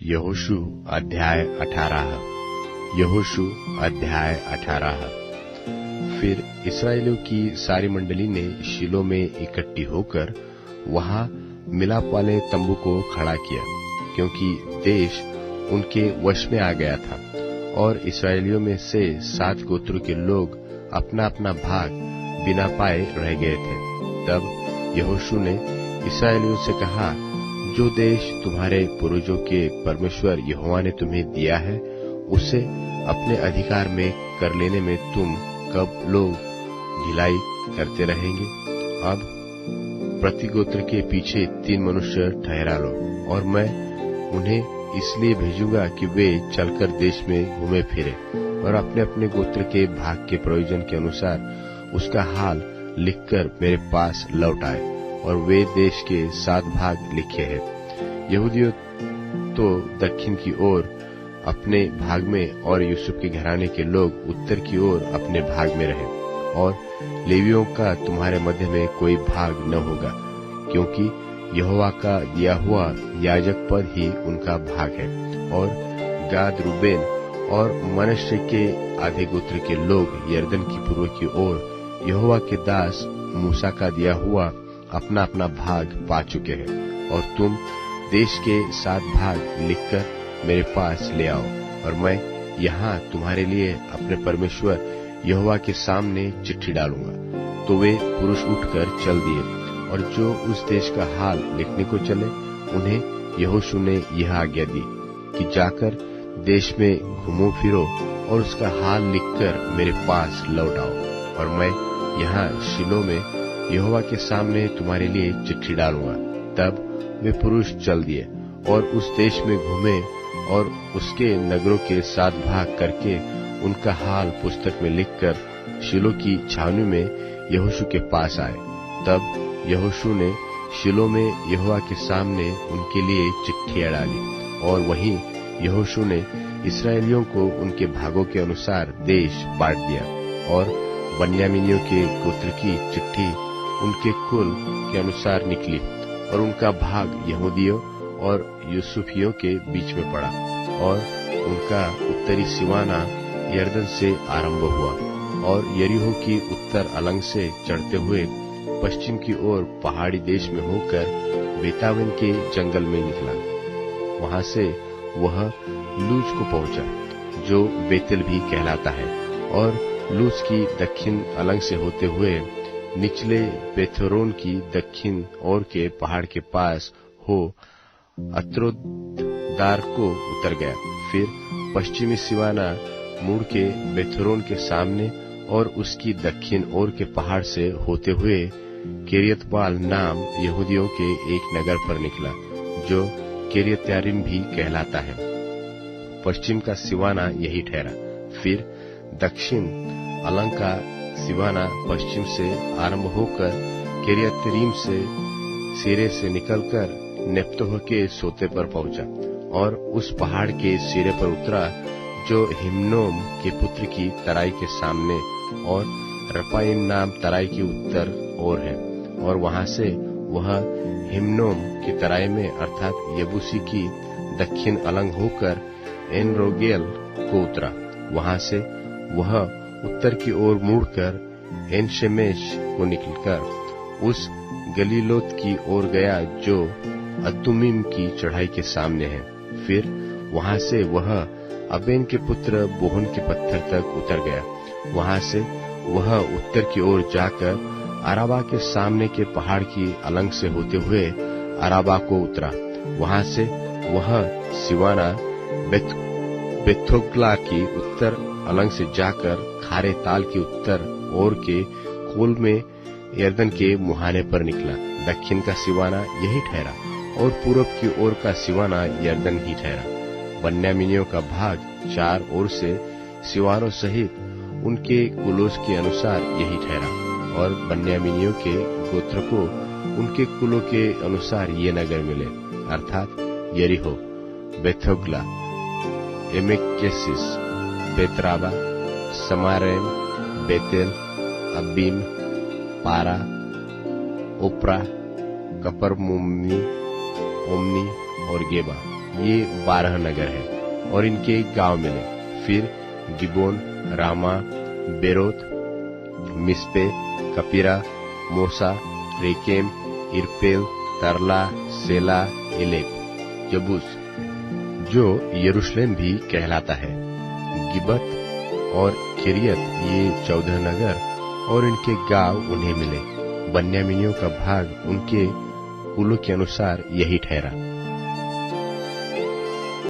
यहोशू अध्याय 18। यहोशू अध्याय 18। फिर इस्राएलियों की सारी मंडली ने शीलो में इकट्ठी होकर वहां मिलाप वाले तंबू को खड़ा किया, क्योंकि देश उनके वश में आ गया था और इस्राएलियों में से 7 गोत्रों के लोग अपना अपना भाग बिना पाए रह गए थे। तब यहोशू ने इस्राएलियों से कहा, जो देश तुम्हारे पूर्वजों के परमेश्वर यहोवा ने तुम्हें दिया है, उसे अपने अधिकार में कर लेने में तुम कब लोग ढिलाई करते रहेंगे? अब प्रति गोत्र के पीछे 3 मनुष्य ठहरा लो, और मैं उन्हें इसलिए भेजूंगा कि वे चलकर देश में घूमे फिरे और अपने अपने गोत्र के भाग के प्रयोजन के अनुसार उसका हाल लिखकर मेरे पास लौट आए। और वे देश के 7 भाग लिखे हैं। यहूदियों तो दक्षिण की ओर अपने भाग में और यूसुफ के घराने के लोग उत्तर की ओर अपने भाग में रहे। और लेवियों का तुम्हारे मध्य में कोई भाग न होगा, क्योंकि यहोवा का दिया हुआ याजक पद ही उनका भाग है। और गाद, रूबेन और मनश्शे के आधे गोत्र के लोग यरदन की पूर्व की ओर यहोवा के दास मूसा का दिया हुआ अपना अपना भाग पा चुके हैं। और तुम देश के 7 भाग लिखकर मेरे पास ले आओ, और मैं यहाँ तुम्हारे लिए अपने परमेश्वर यहोवा के सामने चिट्ठी डालूंगा। तो वे पुरुष उठकर चल दिए, और जो उस देश का हाल लिखने को चले, उन्हें यहोशू ने यह आज्ञा दी कि जाकर देश में घूमो फिरो और उसका हाल लिखकर मेरे पास लौट आओ। और मैं यहाँ शीलो में यहोवा के सामने तुम्हारे लिए चिट्ठी डालूंगा। तब वे पुरुष चल दिए और उस देश में घूमे और उसके नगरों के 7 भाग करके उनका हाल पुस्तक में लिखकर शीलो की छावनी में यहोशू के पास आए। तब यहोशू ने शीलो में यहोवा के सामने उनके लिए चिट्ठियां डाली, और वहीं यहोशू ने इस्राएलियों को उनके भागों के अनुसार देश बांट दिया। और बन्यामीनियों के गोत्र की चिट्ठी उनके कुल के अनुसार निकली, और उनका भाग यहूदियों और यूसुफियों के बीच में पड़ा। और उनका उत्तरी सीवाना यरदन से आरंभ हुआ और यरीहो की उत्तर अलंग से चढ़ते हुए पश्चिम की ओर पहाड़ी देश में होकर बेतावेन के जंगल में निकला। वहां से वह लूज को पहुंचा, जो बेतेल भी कहलाता है, और लूज की दक्षिण अलंग से होते हुए निचले बेथोरोन की दक्षिण ओर के पहाड़ के पास हो अत्रोदार को उतर गया। फिर पश्चिमी सिवाना मुड़ के बेथोरोन के सामने और उसकी दक्षिण ओर के पहाड़ से होते हुए किरियतबाल नाम यहूदियों के एक नगर पर निकला, जो किरियत्यारीम भी कहलाता है। पश्चिम का सिवाना यही ठहरा। फिर दक्षिण अलंग का सिवाना पश्चिम से आरंभ होकर किरियत्यारीम से सिरे से निकलकर नेप्तोह के सोते पर पहुंचा और उस पहाड़ के सिरे पर उतरा जो हिम्नोम के पुत्र की तराई के सामने और रपाइम नाम तराई की उत्तर ओर है। और वहां से वह हिम्नोम की तराई में अर्थात यबूसी की दक्षिण अलंग होकर एनरोगेल को उतरा। वहां से वह उत्तर की ओर मुड़कर एनशेमेश को निकलकर उस गलीलोत की ओर गया जो अदुमीम की चढ़ाई के सामने है। फिर वहां से वह अबेन के पुत्र बोहन के पत्थर तक उतर गया। वहां से वह उत्तर की ओर जाकर अराबा के सामने के पहाड़ की अलंग से होते हुए अराबा को उतरा। वहां से वह सिवाना बेथोग्ला की उत्तर अलंग से जाकर खारे ताल की उत्तर ओर के खोल में यरदन के मुहाने पर निकला। दक्षिण का सिवाना यही ठहरा और पूर्व की ओर का सिवाना यरदन ही ठहरा। बन्यामीनियों का भाग 4 ओर से सिवानों सहित उनके कुलों के अनुसार यही ठहरा। और बन्यामीनियों के गोत्र को उनके कुलों के अनुसार ये नगर मिले, अर्थात यरीहो, बेथोग्ला, एमेकेसिस, बेतराबा, समारेम, बेतेल, अब्बीम, पारा, ओप्रा, कपरमुम्मी, ओमनी और गेबा। ये 12 नगर हैं और इनके गांव मिले। फिर गिबोन, रामा, बेरोत, मिस्पे, कपीरा, मोसा, रेकेम, इरपेल, तरला, सेला, एलेप, यबूस, जो यरूशलेम भी कहलाता है, गिबत और किरियत, ये 14 नगर और इनके गांव उन्हें मिले। बन्यामीनियों का भाग उनके कुलों के अनुसार यही ठहरा।